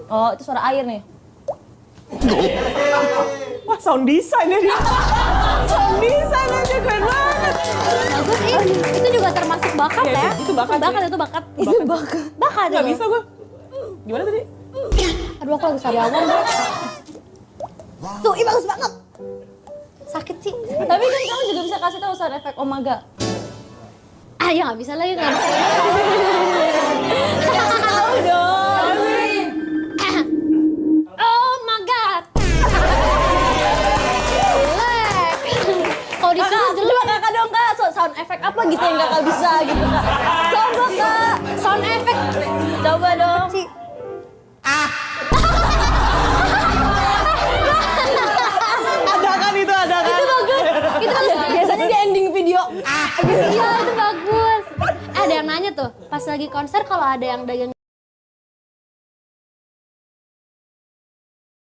Oh, itu suara air nih. Wah, sound design ya dia. Sound design aja keren banget. Bagus, itu juga termasuk bakat Iya, ya. itu bakat sih. Itu bakat. Bakat. Gak itu. bisa gue. Gimana tadi? Aduh, aku lagi sariawan, Bro. Tuh, ini bagus banget. Sakit sih. Tapi kan kamu juga bisa kasih tahu sound effect Omaga. Ah, ya nggak bisa lagi kan. Tahu dong. Oh my god. Jelek. Kalau disuruh jelek. Coba kakak dong kak, sound effect apa gitu yang kakak bisa gitu kak. Coba kak, sound effect. Coba dong. Ada kan itu, ada kan? Itu bagus. Biasanya di ending video. Iya, itu bagus. Ada yang nanya tuh, pas lagi konser kalau ada yang dagang